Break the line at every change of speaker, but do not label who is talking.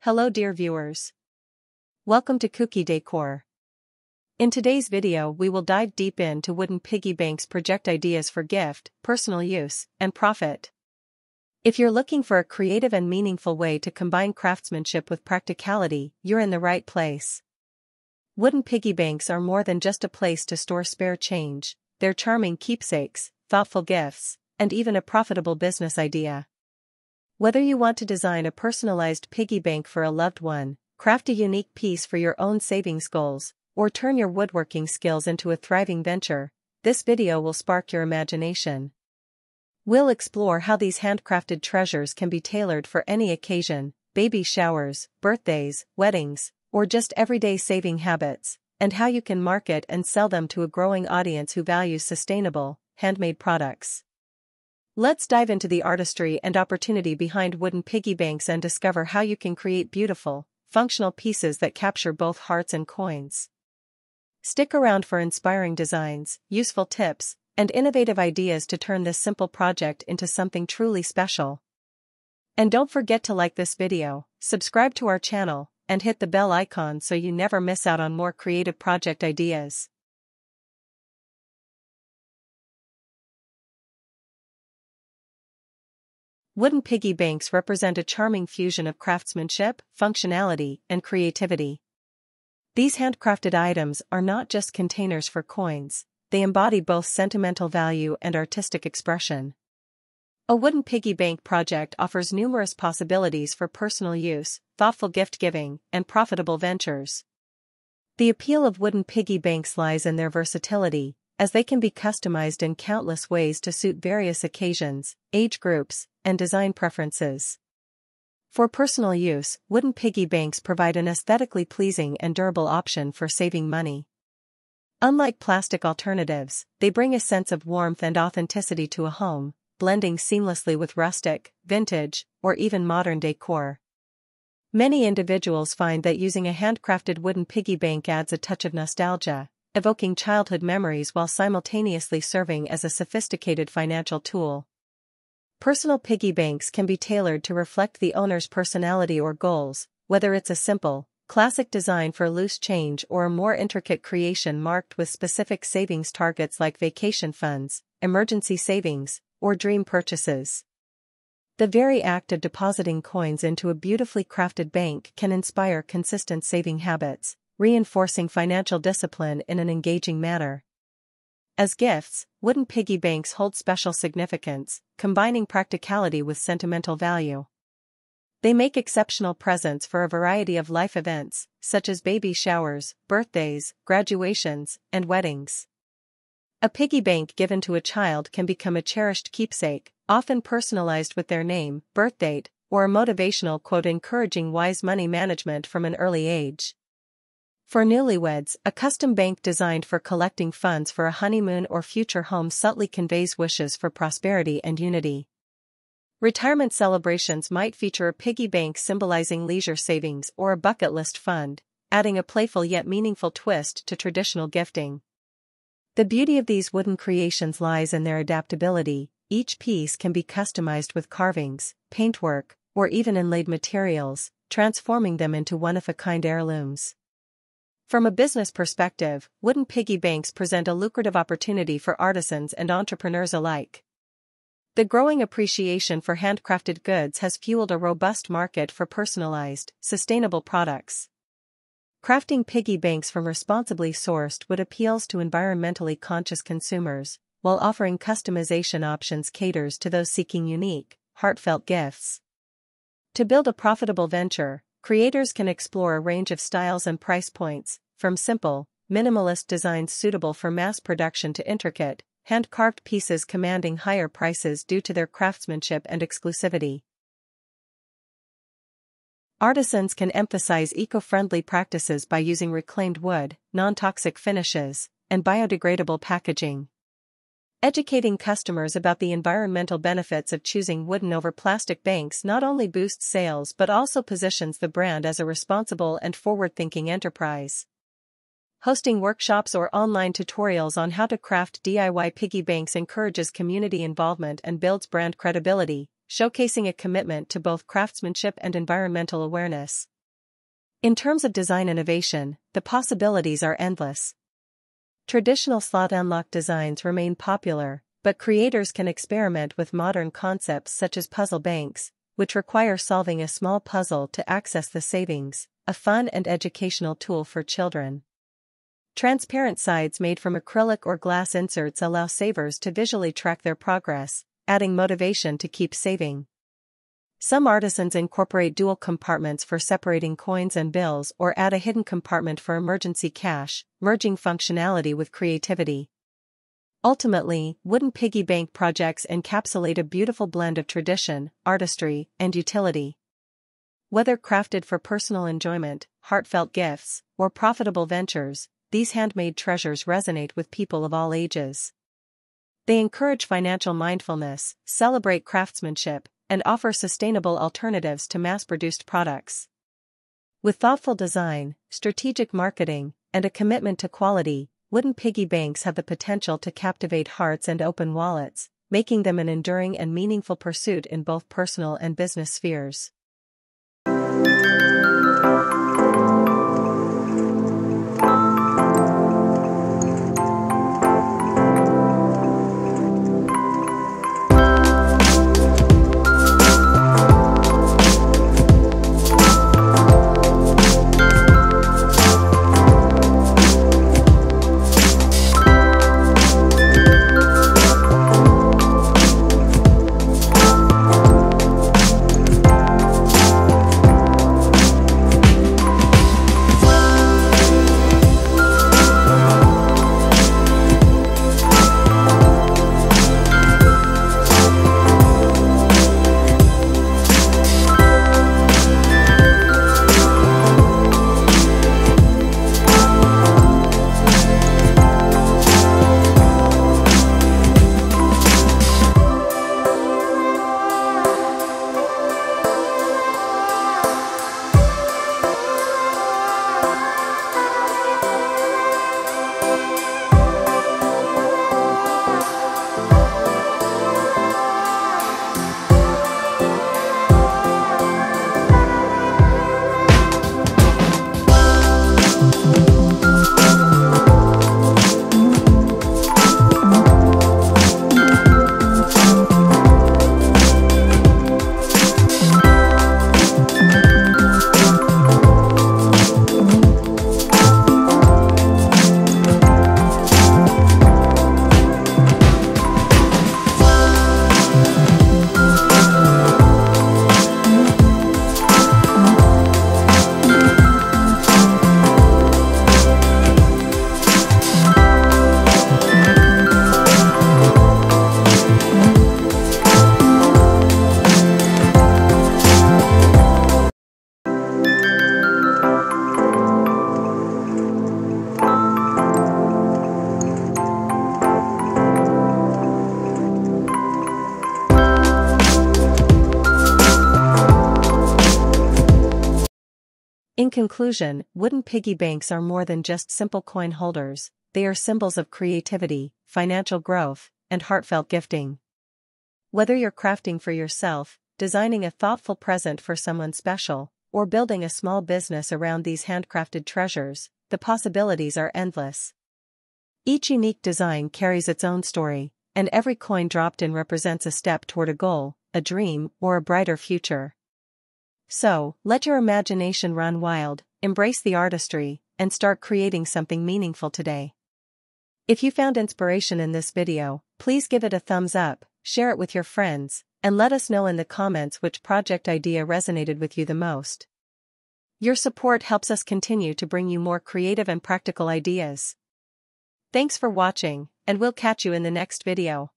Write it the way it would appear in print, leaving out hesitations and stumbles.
Hello dear viewers. Welcome to Kooky Decor. In today's video we will dive deep into wooden piggy banks project ideas for gift, personal use, and profit. If you're looking for a creative and meaningful way to combine craftsmanship with practicality, you're in the right place. Wooden piggy banks are more than just a place to store spare change, they're charming keepsakes, thoughtful gifts, and even a profitable business idea. Whether you want to design a personalized piggy bank for a loved one, craft a unique piece for your own savings goals, or turn your woodworking skills into a thriving venture, this video will spark your imagination. We'll explore how these handcrafted treasures can be tailored for any occasion, baby showers, birthdays, weddings, or just everyday saving habits, and how you can market and sell them to a growing audience who values sustainable, handmade products. Let's dive into the artistry and opportunity behind wooden piggy banks and discover how you can create beautiful, functional pieces that capture both hearts and coins. Stick around for inspiring designs, useful tips, and innovative ideas to turn this simple project into something truly special. And don't forget to like this video, subscribe to our channel, and hit the bell icon so you never miss out on more creative project ideas. Wooden piggy banks represent a charming fusion of craftsmanship, functionality, and creativity. These handcrafted items are not just containers for coins, they embody both sentimental value and artistic expression. A wooden piggy bank project offers numerous possibilities for personal use, thoughtful gift-giving, and profitable ventures. The appeal of wooden piggy banks lies in their versatility, as they can be customized in countless ways to suit various occasions, age groups, and design preferences. For personal use, wooden piggy banks provide an aesthetically pleasing and durable option for saving money. Unlike plastic alternatives, they bring a sense of warmth and authenticity to a home, blending seamlessly with rustic, vintage, or even modern decor. Many individuals find that using a handcrafted wooden piggy bank adds a touch of nostalgia, evoking childhood memories while simultaneously serving as a sophisticated financial tool. Personal piggy banks can be tailored to reflect the owner's personality or goals, whether it's a simple, classic design for loose change or a more intricate creation marked with specific savings targets like vacation funds, emergency savings, or dream purchases. The very act of depositing coins into a beautifully crafted bank can inspire consistent saving habits, reinforcing financial discipline in an engaging manner. As gifts, wooden piggy banks hold special significance, combining practicality with sentimental value. They make exceptional presents for a variety of life events, such as baby showers, birthdays, graduations, and weddings. A piggy bank given to a child can become a cherished keepsake, often personalized with their name, birth date, or a motivational quote encouraging wise money management from an early age. For newlyweds, a custom bank designed for collecting funds for a honeymoon or future home subtly conveys wishes for prosperity and unity. Retirement celebrations might feature a piggy bank symbolizing leisure savings or a bucket list fund, adding a playful yet meaningful twist to traditional gifting. The beauty of these wooden creations lies in their adaptability. Each piece can be customized with carvings, paintwork, or even inlaid materials, transforming them into one-of-a-kind heirlooms. From a business perspective, wooden piggy banks present a lucrative opportunity for artisans and entrepreneurs alike. The growing appreciation for handcrafted goods has fueled a robust market for personalized, sustainable products. Crafting piggy banks from responsibly sourced wood appeals to environmentally conscious consumers, while offering customization options caters to those seeking unique, heartfelt gifts. To build a profitable venture, creators can explore a range of styles and price points, from simple, minimalist designs suitable for mass production to intricate, hand-carved pieces commanding higher prices due to their craftsmanship and exclusivity. Artisans can emphasize eco-friendly practices by using reclaimed wood, non-toxic finishes, and biodegradable packaging. Educating customers about the environmental benefits of choosing wooden over plastic banks not only boosts sales but also positions the brand as a responsible and forward-thinking enterprise. Hosting workshops or online tutorials on how to craft DIY piggy banks encourages community involvement and builds brand credibility, showcasing a commitment to both craftsmanship and environmental awareness. In terms of design innovation, the possibilities are endless. Traditional slot unlock designs remain popular, but creators can experiment with modern concepts such as puzzle banks, which require solving a small puzzle to access the savings, a fun and educational tool for children. Transparent sides made from acrylic or glass inserts allow savers to visually track their progress, adding motivation to keep saving. Some artisans incorporate dual compartments for separating coins and bills or add a hidden compartment for emergency cash, merging functionality with creativity. Ultimately, wooden piggy bank projects encapsulate a beautiful blend of tradition, artistry, and utility. Whether crafted for personal enjoyment, heartfelt gifts, or profitable ventures, these handmade treasures resonate with people of all ages. They encourage financial mindfulness, celebrate craftsmanship, and offer sustainable alternatives to mass-produced products. With thoughtful design, strategic marketing, and a commitment to quality, wooden piggy banks have the potential to captivate hearts and open wallets, making them an enduring and meaningful pursuit in both personal and business spheres. In conclusion, wooden piggy banks are more than just simple coin holders, they are symbols of creativity, financial growth, and heartfelt gifting. Whether you're crafting for yourself, designing a thoughtful present for someone special, or building a small business around these handcrafted treasures, the possibilities are endless. Each unique design carries its own story, and every coin dropped in represents a step toward a goal, a dream, or a brighter future. So, let your imagination run wild, embrace the artistry, and start creating something meaningful today. If you found inspiration in this video, please give it a thumbs up, share it with your friends, and let us know in the comments which project idea resonated with you the most. Your support helps us continue to bring you more creative and practical ideas. Thanks for watching, and we'll catch you in the next video.